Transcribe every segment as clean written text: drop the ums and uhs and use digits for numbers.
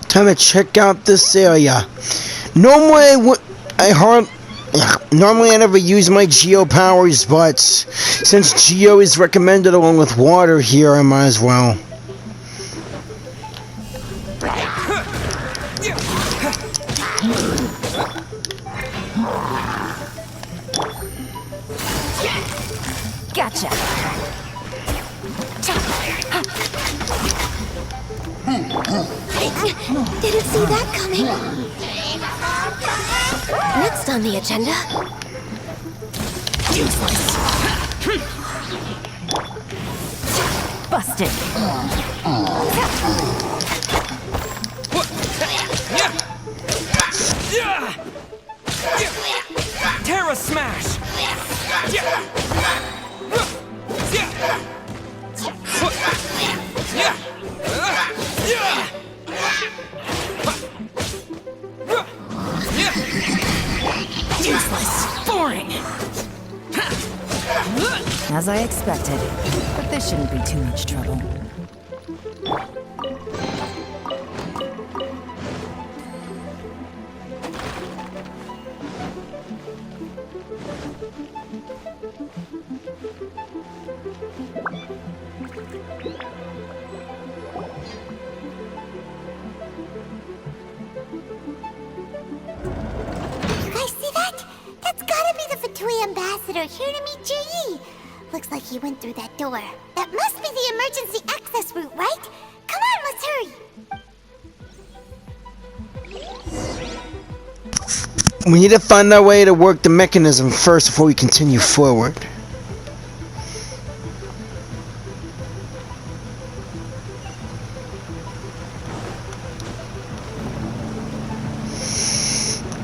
Time to check out this area. Normally I never use my Geo powers, but since Geo is recommended along with water here, I might as well. Gotcha. Didn't see that coming. Next on the agenda. Useless. Busted. Terra Smash! Useless. Boring! As I expected. But this shouldn't be too much trouble. Fatui ambassador here to meet Ji. Looks like he went through that door. That must be the emergency access route, right? Come on, let's hurry. We need to find our way to work the mechanism first before we continue forward.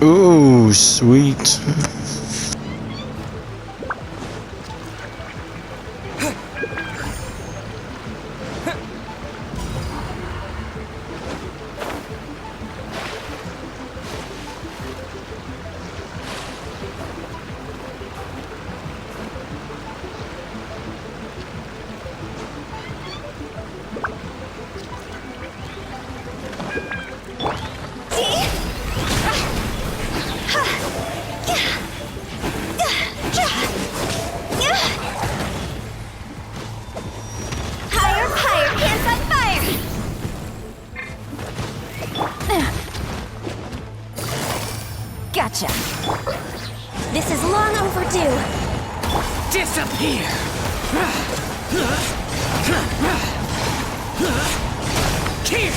Ooh, sweet. Gotcha. This is long overdue. Disappear! Here!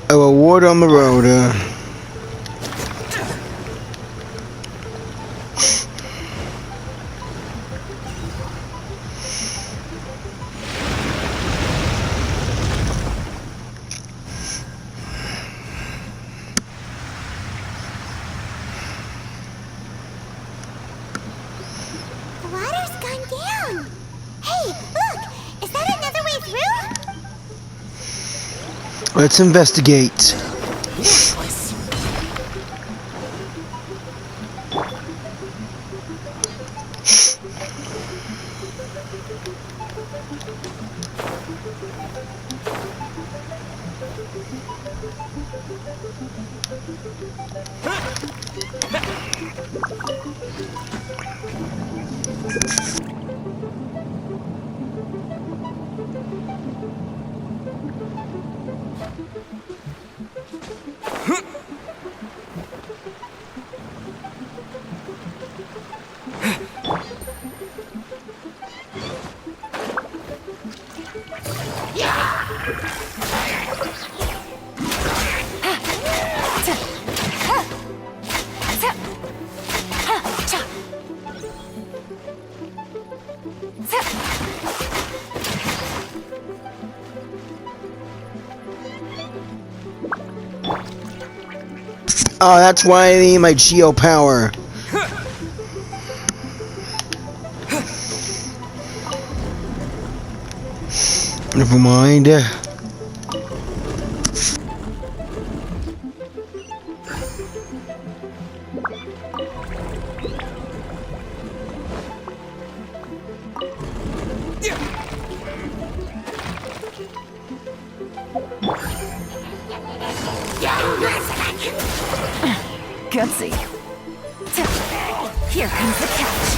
A reward on the road. The water's gone down. Hey, look! Is that another way through? Let's investigate. Oh, that's why I need my Geo power. Never mind. Gutsy. Here comes the catch.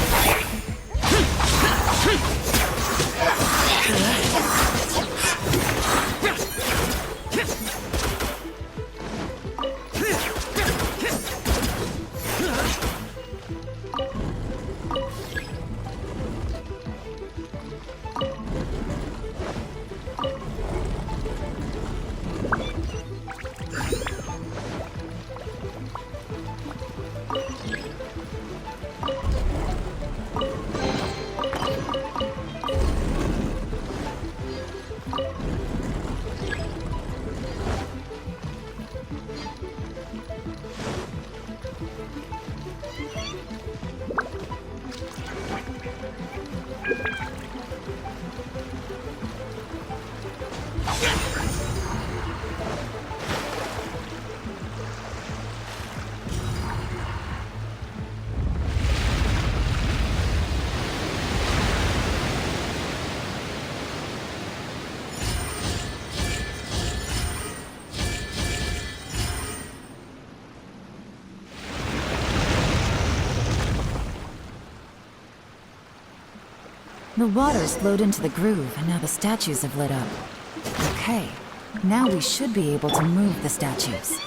The water's flowed into the groove, and now the statues have lit up. Okay, now we should be able to move the statues.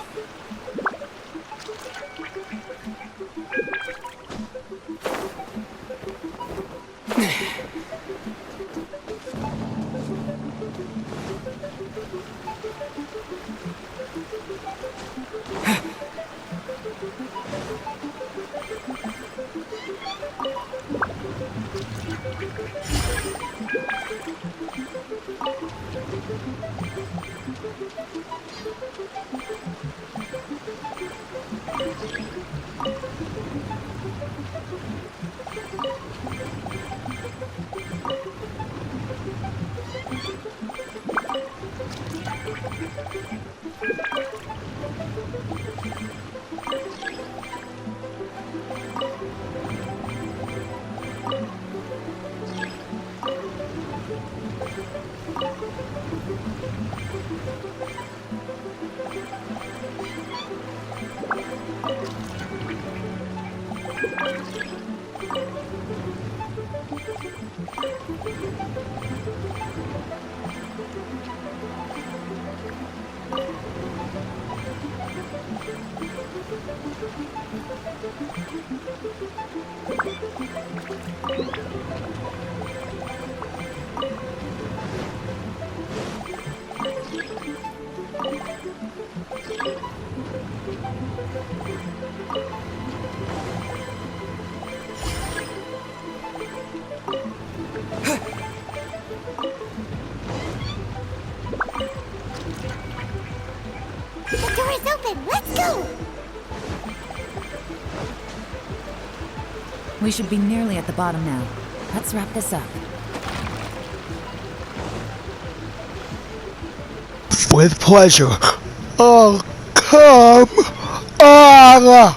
The door is open. Let's go. We should be nearly at the bottom now. Let's wrap this up. With pleasure. Oh, come on!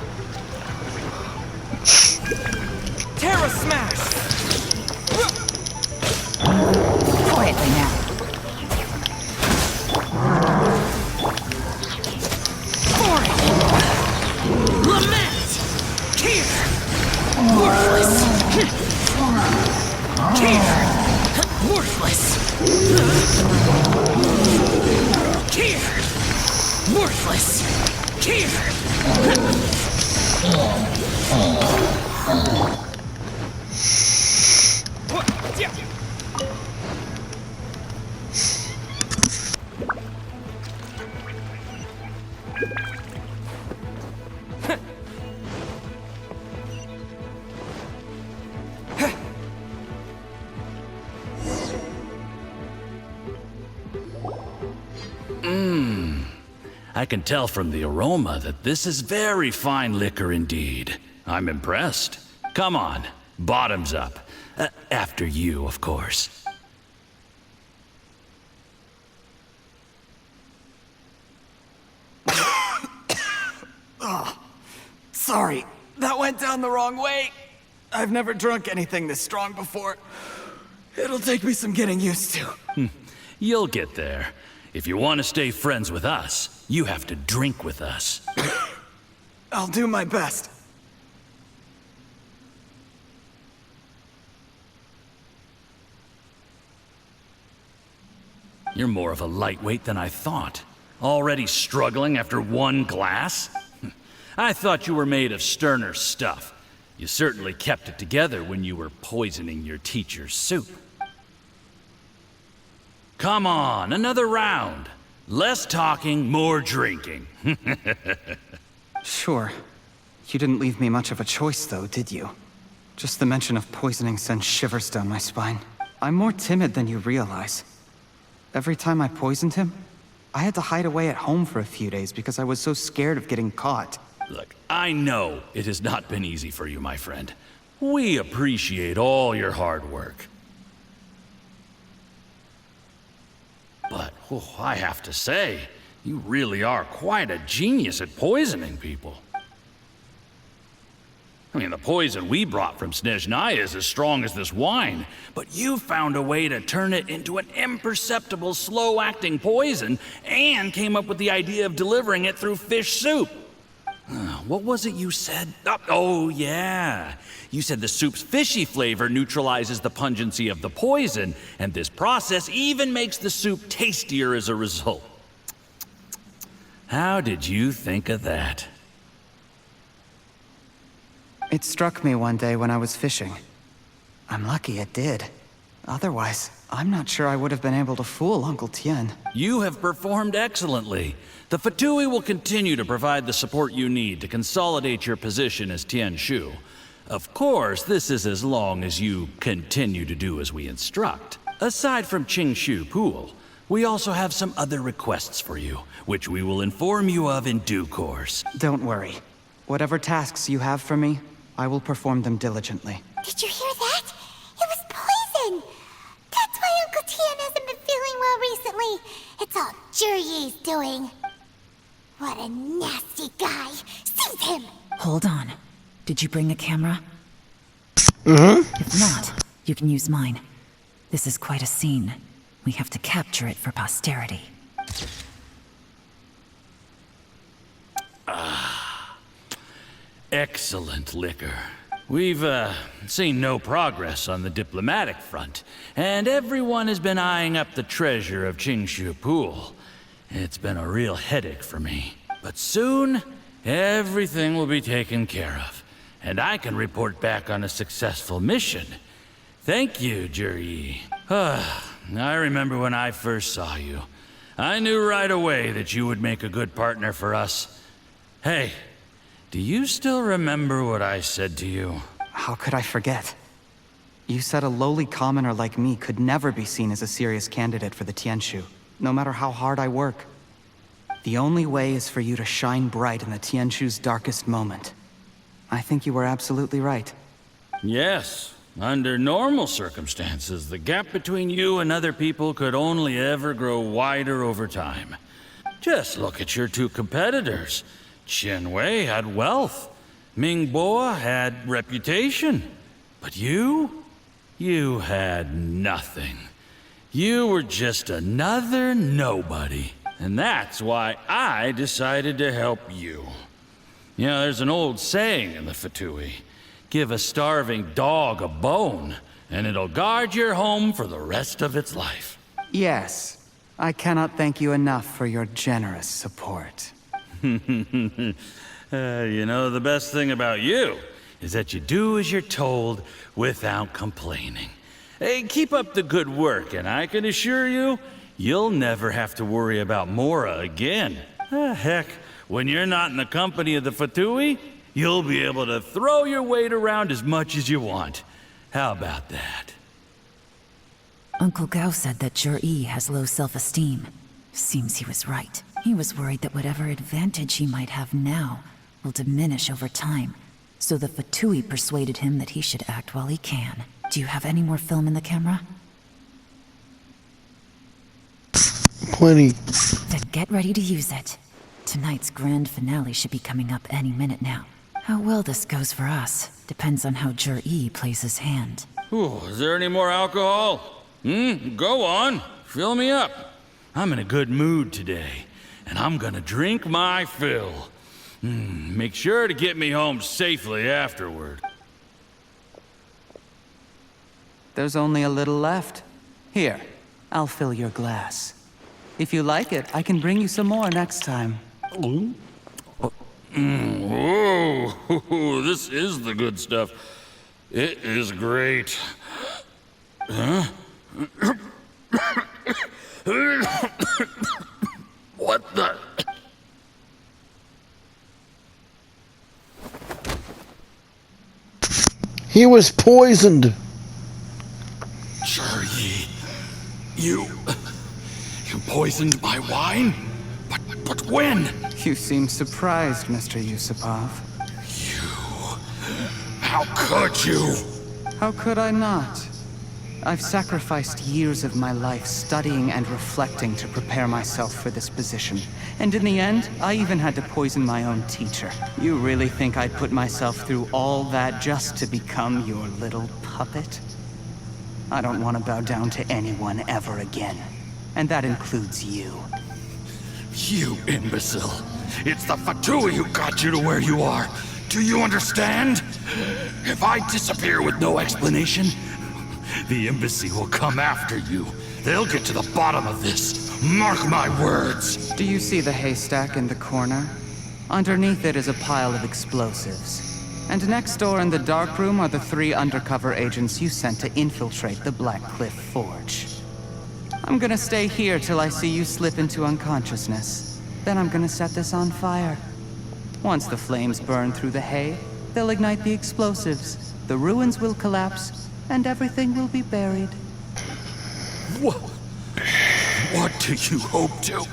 Terra Smash! Quietly now. Lament! Here! Worthless! Here! Worthless! Here! Worthless! Here! I can tell from the aroma that this is very fine liquor indeed. I'm impressed. Come on, bottoms up. After you, of course. Oh, sorry, that went down the wrong way. I've never drunk anything this strong before. It'll take me some getting used to. You'll get there. If you want to stay friends with us, you have to drink with us. I'll do my best. You're more of a lightweight than I thought. Already struggling after one glass? I thought you were made of sterner stuff. You certainly kept it together when you were poisoning your teacher's soup. Come on, another round. Less talking, more drinking. Sure. You didn't leave me much of a choice, though, did you? Just the mention of poisoning sends shivers down my spine. I'm more timid than you realize. Every time I poisoned him, I had to hide away at home for a few days because I was so scared of getting caught. Look, I know it has not been easy for you, my friend. We appreciate all your hard work. But, I have to say, you really are quite a genius at poisoning people. I mean, the poison we brought from Snezhnaya is as strong as this wine, but you found a way to turn it into an imperceptible, slow-acting poison, and came up with the idea of delivering it through fish soup. What was it you said? Oh, yeah. You said the soup's fishy flavor neutralizes the pungency of the poison, and this process even makes the soup tastier as a result. How did you think of that? It struck me one day when I was fishing. I'm lucky it did. Otherwise, I'm not sure I would have been able to fool Uncle Tien. You have performed excellently. The Fatui will continue to provide the support you need to consolidate your position as Tianshu. Of course, this is as long as you continue to do as we instruct. Aside from Qingshu Pool, we also have some other requests for you, which we will inform you of in due course. Don't worry. Whatever tasks you have for me, I will perform them diligently. Did you hear that? It was poison! That's why Uncle Tien hasn't been feeling well recently. It's all Jurye's doing. What a nasty guy. Seize him! Hold on. Did you bring a camera? If not, you can use mine. This is quite a scene. We have to capture it for posterity. Excellent liquor. We've, seen no progress on the diplomatic front, and everyone has been eyeing up the treasure of Qingshu Pool. It's been a real headache for me. But soon, everything will be taken care of, and I can report back on a successful mission. Thank you, Jurye. I remember when I first saw you. I knew right away that you would make a good partner for us. Hey, do you still remember what I said to you? How could I forget? You said a lowly commoner like me could never be seen as a serious candidate for the Tianshu, no matter how hard I work. The only way is for you to shine bright in the Tianshu's darkest moment. I think you were absolutely right. Yes. Under normal circumstances, the gap between you and other people could only ever grow wider over time. Just look at your two competitors. Chen Wei had wealth. Ming Boa had reputation. But you had nothing. You were just another nobody. And that's why I decided to help you. You know, there's an old saying in the Fatui. Give a starving dog a bone, and it'll guard your home for the rest of its life. Yes. I cannot thank you enough for your generous support. You know, the best thing about you is that you do as you're told without complaining. Hey, keep up the good work, and I can assure you, you'll never have to worry about Mora again. Heck, when you're not in the company of the Fatui, you'll be able to throw your weight around as much as you want. How about that? Uncle Gao said that Jurye has low self-esteem. Seems he was right. He was worried that whatever advantage he might have now will diminish over time. So the Fatui persuaded him that he should act while he can. Do you have any more film in the camera? Plenty. Then get ready to use it. Tonight's grand finale should be coming up any minute now. How well this goes for us depends on how Jurye plays his hand. Ooh, is there any more alcohol? Go on. Fill me up. I'm in a good mood today, and I'm gonna drink my fill. Make sure to get me home safely afterward. There's only a little left. Here, I'll fill your glass. If you like it, I can bring you some more next time. Whoa, this is the good stuff. It is great. Huh? What the? He was poisoned. Zhuryi, you poisoned my wine? But when? You seem surprised, Mr. Yusupov. How could you? How could I not? I've sacrificed years of my life studying and reflecting to prepare myself for this position. And in the end, I even had to poison my own teacher. You really think I'd put myself through all that just to become your little puppet? I don't want to bow down to anyone ever again. And that includes you. You imbecile. It's the Fatui who got you to where you are. Do you understand? If I disappear with no explanation, the embassy will come after you. They'll get to the bottom of this. Mark my words. Do you see the haystack in the corner? Underneath it is a pile of explosives. And next door in the dark room are the 3 undercover agents you sent to infiltrate the Black Cliff Forge. I'm gonna stay here till I see you slip into unconsciousness. Then I'm gonna set this on fire. Once the flames burn through the hay, they'll ignite the explosives. The ruins will collapse, and everything will be buried. What do you hope to?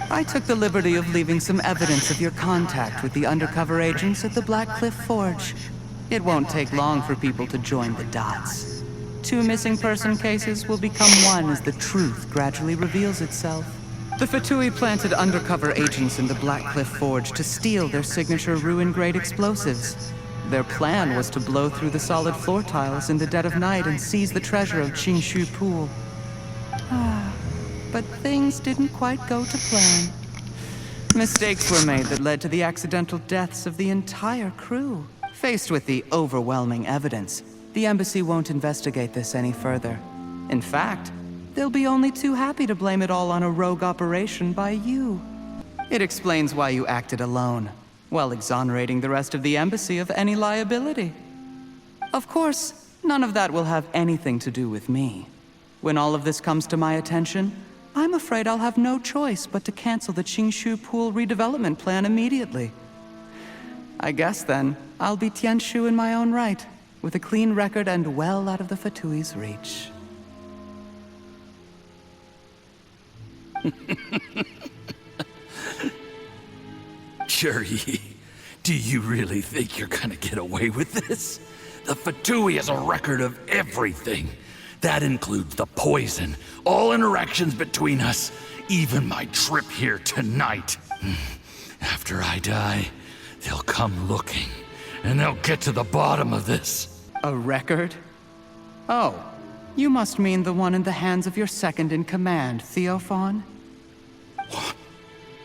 I took the liberty of leaving some evidence of your contact with the undercover agents at the Black Cliff Forge. It won't take long for people to join the dots. 2 missing person cases will become one as the truth gradually reveals itself. The Fatui planted undercover agents in the Black Cliff Forge to steal their signature ruin-grade explosives. Their plan was to blow through the solid floor tiles in the dead of night and seize the treasure of Tianshu Pool. But things didn't quite go to plan. Mistakes were made that led to the accidental deaths of the entire crew. Faced with the overwhelming evidence, the embassy won't investigate this any further. In fact, they'll be only too happy to blame it all on a rogue operation by you. It explains why you acted alone, while exonerating the rest of the embassy of any liability. Of course, none of that will have anything to do with me. When all of this comes to my attention, I'm afraid I'll have no choice but to cancel the Tianshu Pool redevelopment plan immediately. I guess then, I'll be Tianshu in my own right, with a clean record and well out of the Fatui's reach. Zhuryi, do you really think you're gonna get away with this? The Fatui has a record of everything. That includes the poison, all interactions between us, even my trip here tonight. After I die, they'll come looking, and they'll get to the bottom of this. A record? Oh, you must mean the one in the hands of your second-in-command, Theophan?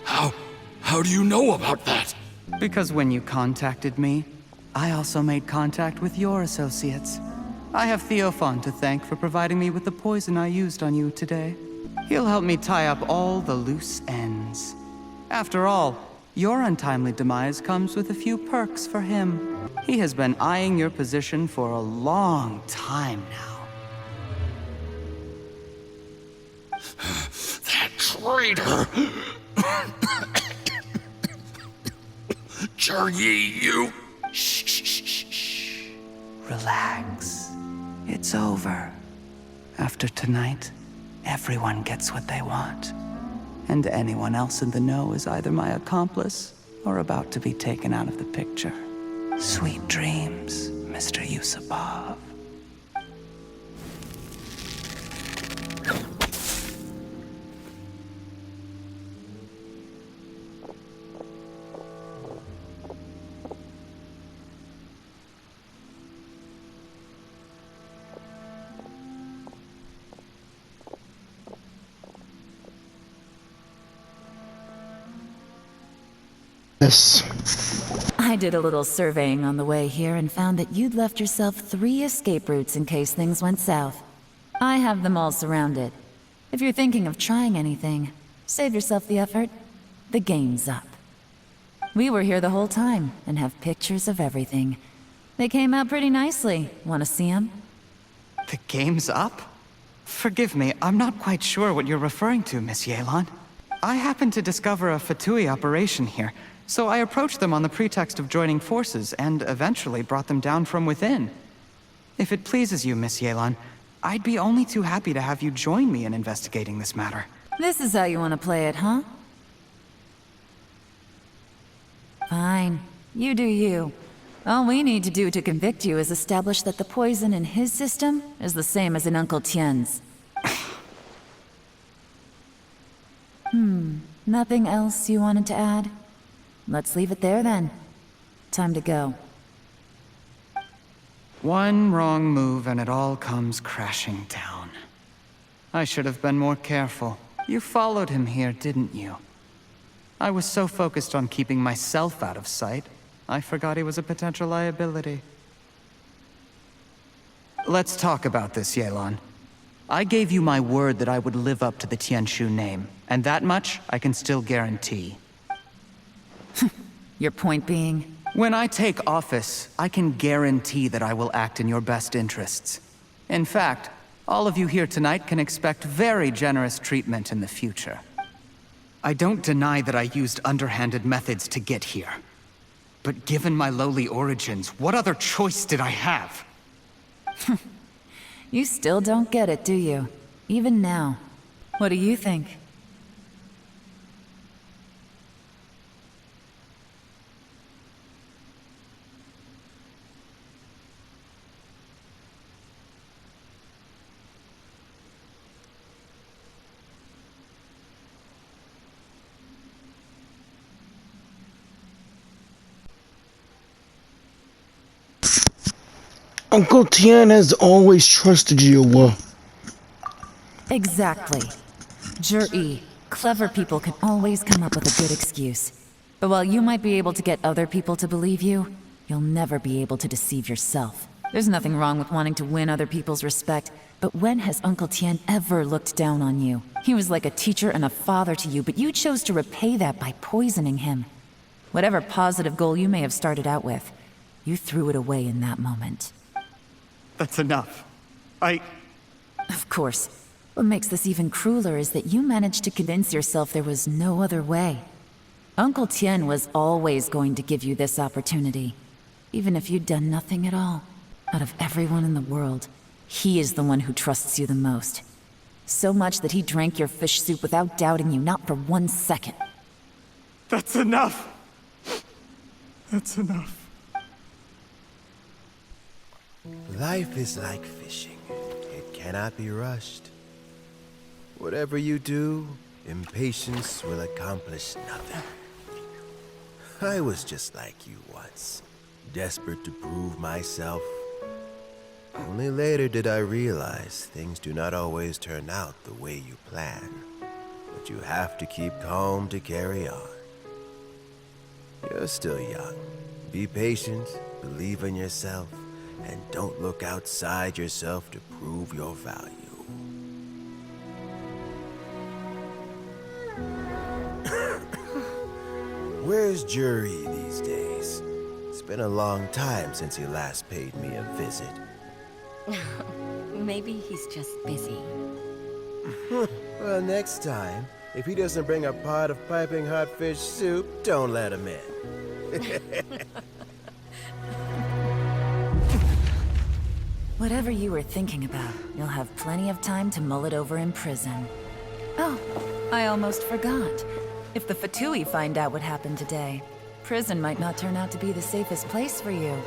How do you know about that? Because when you contacted me, I also made contact with your associates. I have Theophan to thank for providing me with the poison I used on you today. He'll help me tie up all the loose ends. After all, your untimely demise comes with a few perks for him. He has been eyeing your position for a long time now. That traitor! Zhuryi, you... Shh. Relax. It's over. After tonight, everyone gets what they want. And anyone else in the know is either my accomplice or about to be taken out of the picture. Sweet dreams, Mr. Yusupov. I did a little surveying on the way here and found that you'd left yourself 3 escape routes in case things went south. I have them all surrounded. If you're thinking of trying anything, save yourself the effort. The game's up. We were here the whole time and have pictures of everything. They came out pretty nicely. Want to see them? The game's up? Forgive me, I'm not quite sure what you're referring to, Miss Yelan. I happened to discover a Fatui operation here, so I approached them on the pretext of joining forces and eventually brought them down from within. If it pleases you, Miss Yelan, I'd be only too happy to have you join me in investigating this matter. This is how you want to play it, huh? Fine. You do you. All we need to do to convict you is establish that the poison in his system is the same as in Uncle Tien's. Nothing else you wanted to add? Let's leave it there then. Time to go. One wrong move and it all comes crashing down. I should have been more careful. You followed him here, didn't you? I was so focused on keeping myself out of sight, I forgot he was a potential liability. Let's talk about this, Yelan. I gave you my word that I would live up to the Tianshu name, and that much I can still guarantee. Your point being? When I take office, I can guarantee that I will act in your best interests. In fact, all of you here tonight can expect very generous treatment in the future. I don't deny that I used underhanded methods to get here. But given my lowly origins, what other choice did I have? You still don't get it, do you? Even now. What do you think? Uncle Tien has always trusted you. Exactly. Jur-E, clever people can always come up with a good excuse. But while you might be able to get other people to believe you, you'll never be able to deceive yourself. There's nothing wrong with wanting to win other people's respect, but when has Uncle Tien ever looked down on you? He was like a teacher and a father to you, but you chose to repay that by poisoning him. Whatever positive goal you may have started out with, you threw it away in that moment. That's enough. Of course. What makes this even crueler is that you managed to convince yourself there was no other way. Uncle Tien was always going to give you this opportunity, even if you'd done nothing at all. Out of everyone in the world, he is the one who trusts you the most. So much that he drank your fish soup without doubting you, not for 1 second. That's enough! That's enough. Life is like fishing. It cannot be rushed. Whatever you do, impatience will accomplish nothing. I was just like you once, desperate to prove myself. Only later did I realize things do not always turn out the way you plan. But you have to keep calm to carry on. You're still young. Be patient, believe in yourself, and don't look outside yourself to prove your value. Where's Jur-E these days? It's been a long time since he last paid me a visit. Maybe he's just busy. Well, next time, if he doesn't bring a pot of piping hot fish soup, don't let him in. Whatever you were thinking about, you'll have plenty of time to mull it over in prison. Oh, I almost forgot. If the Fatui find out what happened today, prison might not turn out to be the safest place for you.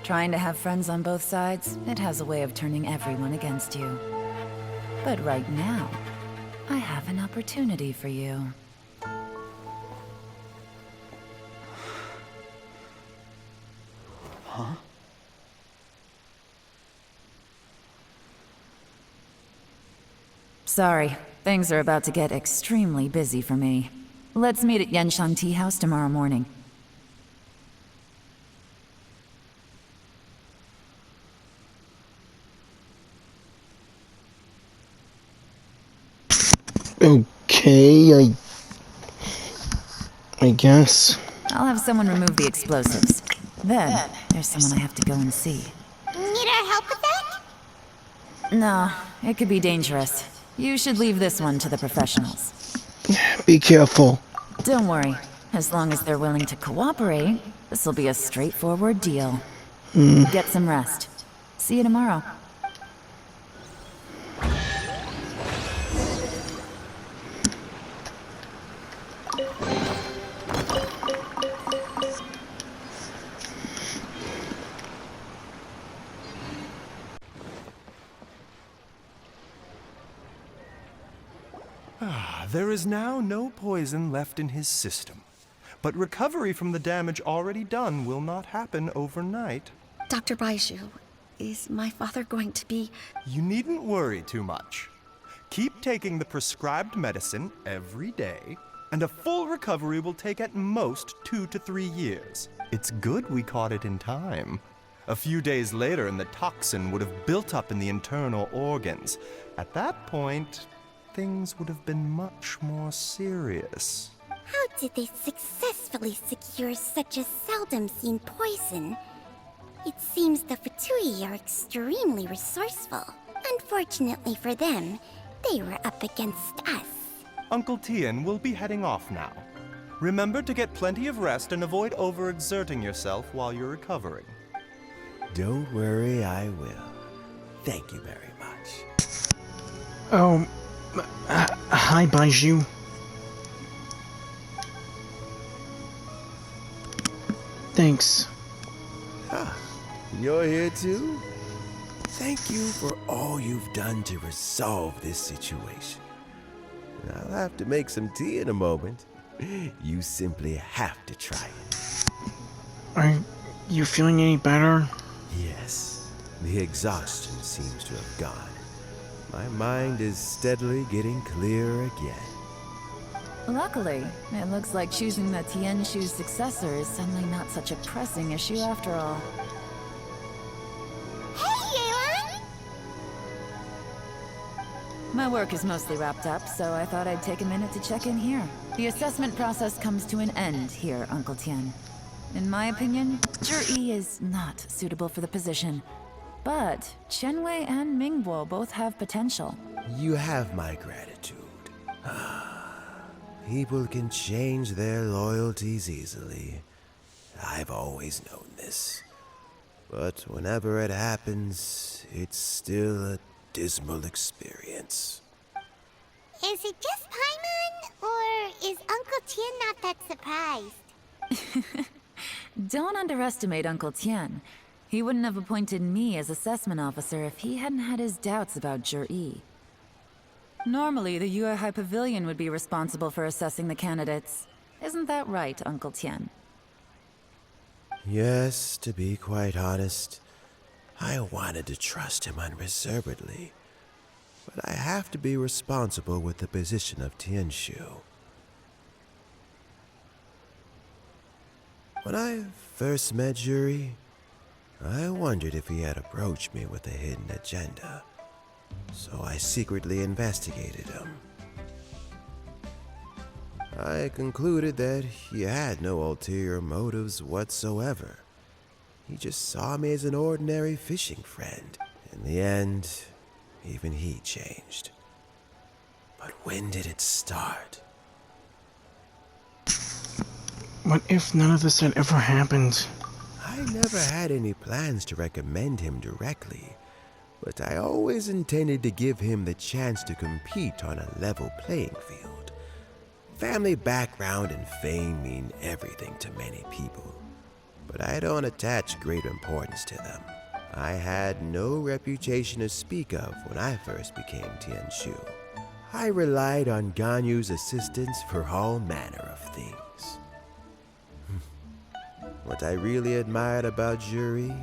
Trying to have friends on both sides, it has a way of turning everyone against you. But right now, I have an opportunity for you. Huh? Sorry, things are about to get extremely busy for me. Let's meet at Yenshan Tea House tomorrow morning. Okay, I guess. I'll have someone remove the explosives. Then, there's someone I have to go and see. Need our help with that? No, it could be dangerous. You should leave this one to the professionals. Be careful. Don't worry. As long as they're willing to cooperate, this'll be a straightforward deal. Get some rest. See you tomorrow. There is now no poison left in his system. But recovery from the damage already done will not happen overnight. Dr. Baiju, is my father going to be... You needn't worry too much. Keep taking the prescribed medicine every day, and a full recovery will take at most 2 to 3 years. It's good we caught it in time. A few days later, and the toxin would have built up in the internal organs. At that point, things would have been much more serious. How did they successfully secure such a seldom-seen poison? It seems the Fatui are extremely resourceful. Unfortunately for them, they were up against us. Uncle Tian will be heading off now. Remember to get plenty of rest and avoid overexerting yourself while you're recovering. Don't worry, I will. Thank you very much. Hi, Baiju. Thanks. You're here too? Thank you for all you've done to resolve this situation. I'll have to make some tea in a moment. You simply have to try it. Are you feeling any better? Yes, the exhaustion seems to have gone. My mind is steadily getting clearer again. Luckily, it looks like choosing the Tianshu's successor is suddenly not such a pressing issue after all. Hey, Yelan! My work is mostly wrapped up, so I thought I'd take a minute to check in here. The assessment process comes to an end here, Uncle Tian. In my opinion, Zhi is not suitable for the position. But Chenwei and Mingbo both have potential. You have my gratitude. People can change their loyalties easily. I've always known this. But whenever it happens, it's still a dismal experience. Is it just Paimon, or is Uncle Tian not that surprised? Don't underestimate Uncle Tian. He wouldn't have appointed me as assessment officer if he hadn't had his doubts about Zhi. Normally, the Yue High Pavilion would be responsible for assessing the candidates. Isn't that right, Uncle Tian? Yes, to be quite honest, I wanted to trust him unreservedly. But I have to be responsible with the position of Tianshu. When I first met Zhi, I wondered if he had approached me with a hidden agenda. So I secretly investigated him. I concluded that he had no ulterior motives whatsoever. He just saw me as an ordinary fishing friend. In the end, even he changed. But when did it start? What if none of this had ever happened? I never had any plans to recommend him directly, but I always intended to give him the chance to compete on a level playing field. Family background and fame mean everything to many people, but I don't attach great importance to them. I had no reputation to speak of when I first became Tianshu. I relied on Ganyu's assistance for all manner of things. What I really admired about Zhi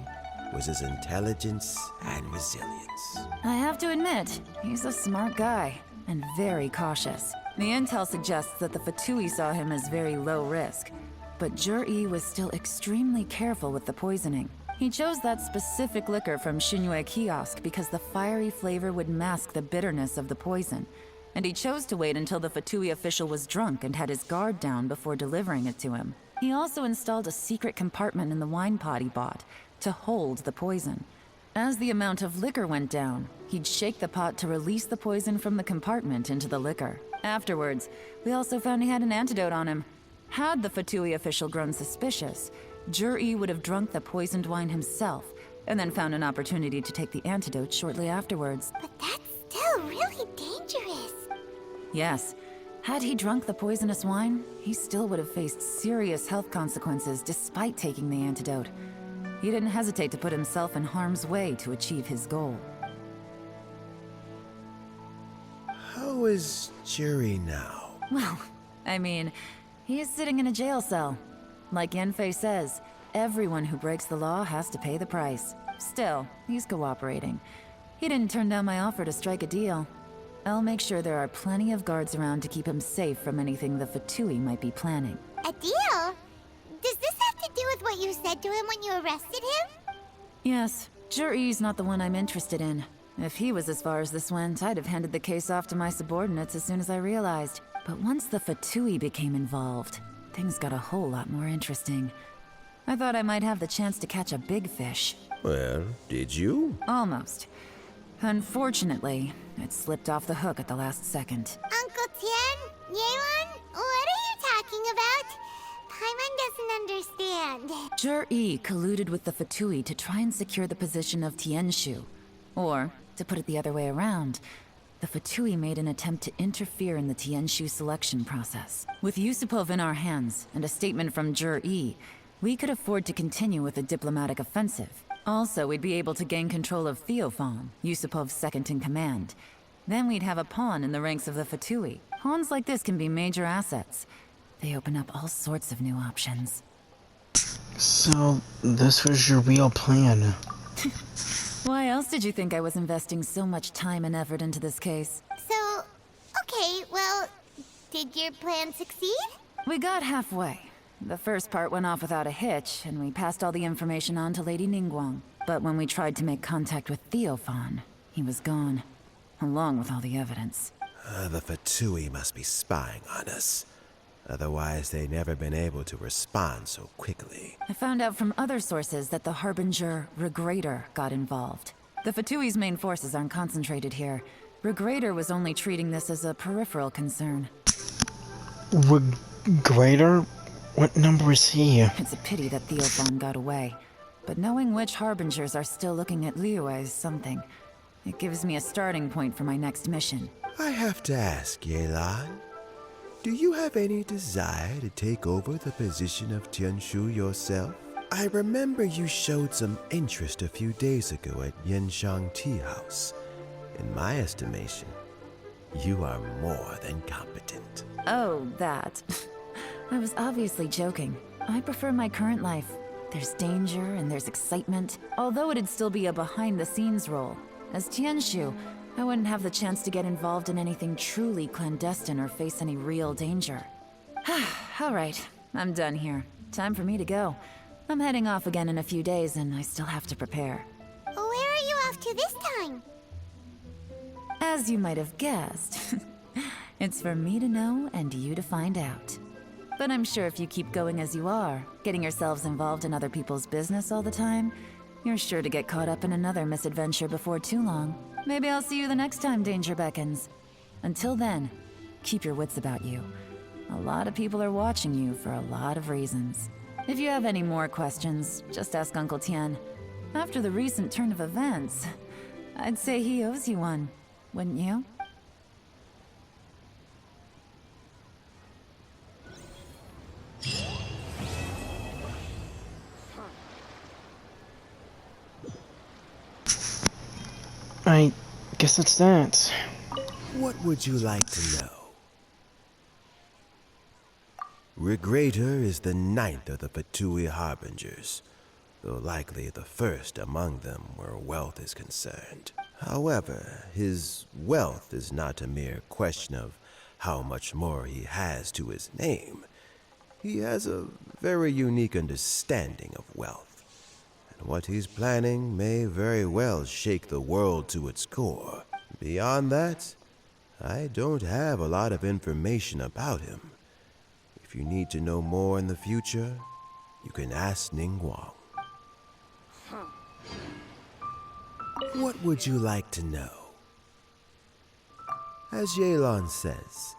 was his intelligence and resilience. I have to admit, he's a smart guy, and very cautious. The intel suggests that the Fatui saw him as very low risk, but Jur-E was still extremely careful with the poisoning. He chose that specific liquor from Shinue Kiosk because the fiery flavor would mask the bitterness of the poison, and he chose to wait until the Fatui official was drunk and had his guard down before delivering it to him. He also installed a secret compartment in the wine pot he bought to hold the poison. As the amount of liquor went down, he'd shake the pot to release the poison from the compartment into the liquor. Afterwards, we also found he had an antidote on him. Had the Fatui official grown suspicious, Jur-E would have drunk the poisoned wine himself, and then found an opportunity to take the antidote shortly afterwards. But that's still really dangerous. Yes. Had he drunk the poisonous wine, he still would have faced serious health consequences despite taking the antidote. He didn't hesitate to put himself in harm's way to achieve his goal. How is Jerry now? Well, I mean, he is sitting in a jail cell. Like Yanfei says, everyone who breaks the law has to pay the price. Still, he's cooperating. He didn't turn down my offer to strike a deal. I'll make sure there are plenty of guards around to keep him safe from anything the Fatui might be planning. A deal? Does this have to do with what you said to him when you arrested him? Yes, Jur-E's not the one I'm interested in. If he was as far as this went, I'd have handed the case off to my subordinates as soon as I realized. But once the Fatui became involved, things got a whole lot more interesting. I thought I might have the chance to catch a big fish. Well, did you? Almost. Unfortunately, it slipped off the hook at the last second. Uncle Tian? Yeon? What are you talking about? Paimon doesn't understand. Jur-E colluded with the Fatui to try and secure the position of Tianshu. Or, to put it the other way around, the Fatui made an attempt to interfere in the Tianshu selection process. With Yusupov in our hands, and a statement from Jur-E, we could afford to continue with a diplomatic offensive. Also, we'd be able to gain control of Theophan, Yusupov's second-in-command. Then we'd have a pawn in the ranks of the Fatui. Pawns like this can be major assets. They open up all sorts of new options. So, this was your real plan? Why else did you think I was investing so much time and effort into this case? So, okay, well, did your plan succeed? We got halfway. The first part went off without a hitch, and we passed all the information on to Lady Ningguang. But when we tried to make contact with Theophan, he was gone, along with all the evidence. The Fatui must be spying on us. Otherwise, they'd never been able to respond so quickly. I found out from other sources that the Harbinger, Regrator, got involved. The Fatui's main forces aren't concentrated here. Regrator was only treating this as a peripheral concern. Regrator? What number is he? It's a pity that Theophan got away. But knowing which Harbingers are still looking at Liyue is something. It gives me a starting point for my next mission. I have to ask, Yelan. Do you have any desire to take over the position of Tianshu yourself? I remember you showed some interest a few days ago at Yenshang Tea House. In my estimation, you are more than competent. Oh, that. I was obviously joking. I prefer my current life. There's danger and there's excitement, although it'd still be a behind-the-scenes role. As Tianshu, I wouldn't have the chance to get involved in anything truly clandestine or face any real danger. All right, I'm done here. Time for me to go. I'm heading off again in a few days, and I still have to prepare. Where are you off to this time? As you might have guessed, it's for me to know and you to find out. But I'm sure if you keep going as you are, getting yourselves involved in other people's business all the time, you're sure to get caught up in another misadventure before too long. Maybe I'll see you the next time danger beckons. Until then, keep your wits about you. A lot of people are watching you for a lot of reasons. If you have any more questions, just ask Uncle Tian. After the recent turn of events, I'd say he owes you one, wouldn't you? I guess it's that. What would you like to know? Regrator is the 9th of the Fatui Harbingers, though likely the first among them where wealth is concerned. However, his wealth is not a mere question of how much more he has to his name, he has a very unique understanding of wealth. And what he's planning may very well shake the world to its core. Beyond that, I don't have a lot of information about him. If you need to know more in the future, you can ask Ning Guang. What would you like to know? As Yelan says,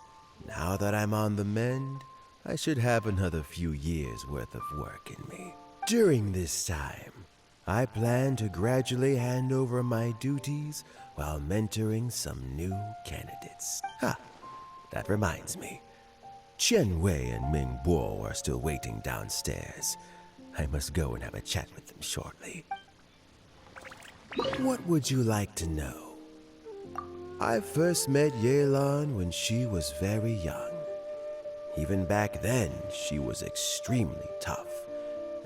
now that I'm on the mend, I should have another few years worth of work in me. During this time, I plan to gradually hand over my duties while mentoring some new candidates. That reminds me. Chen Wei and Ming Bo are still waiting downstairs. I must go and have a chat with them shortly. What would you like to know? I first met Yelan when she was very young. Even back then, she was extremely tough,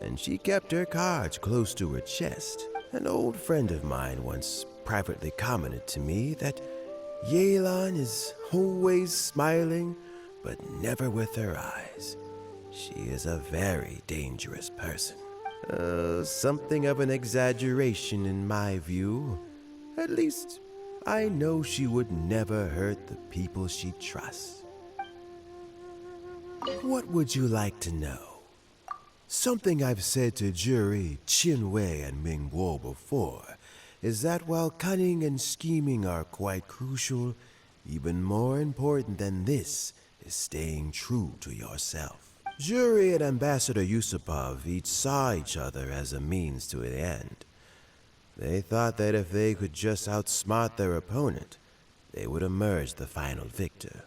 and she kept her cards close to her chest. An old friend of mine once privately commented to me that Yelan is always smiling, but never with her eyes. She is a very dangerous person. Something of an exaggeration in my view. At least, I know she would never hurt the people she trusts. What would you like to know? Something I've said to Jury, Qin Wei, and Ming Guo before is that while cunning and scheming are quite crucial, even more important than this is staying true to yourself. Jury and Ambassador Yusupov each saw each other as a means to an end. They thought that if they could just outsmart their opponent, they would emerge the final victor.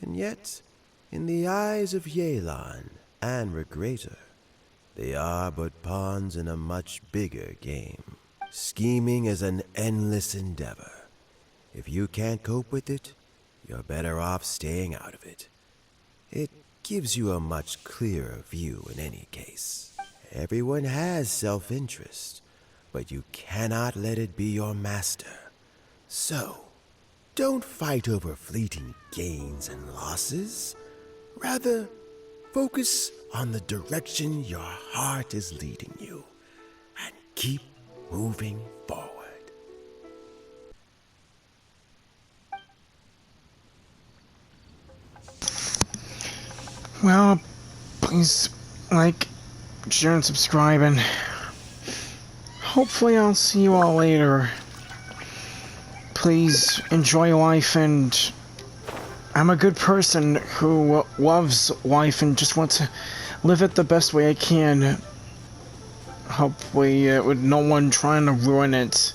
And yet, in the eyes of Yelan and Regrator, they are but pawns in a much bigger game. Scheming is an endless endeavor. If you can't cope with it, you're better off staying out of it. It gives you a much clearer view in any case. Everyone has self-interest, but you cannot let it be your master. So, don't fight over fleeting gains and losses. Rather, focus on the direction your heart is leading you, and keep moving forward. Well, please like, share, and subscribe, and hopefully I'll see you all later. Please enjoy life, and I'm a good person who loves life and just wants to live it the best way I can. Hopefully, with no one trying to ruin it.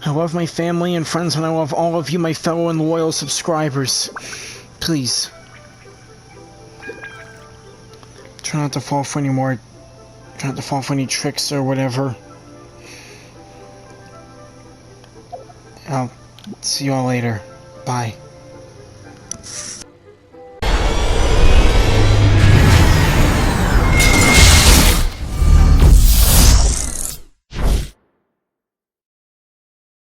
I love my family and friends, and I love all of you, my fellow and loyal subscribers. Please. Try not to fall for any tricks or whatever. I'll see you all later. Bye.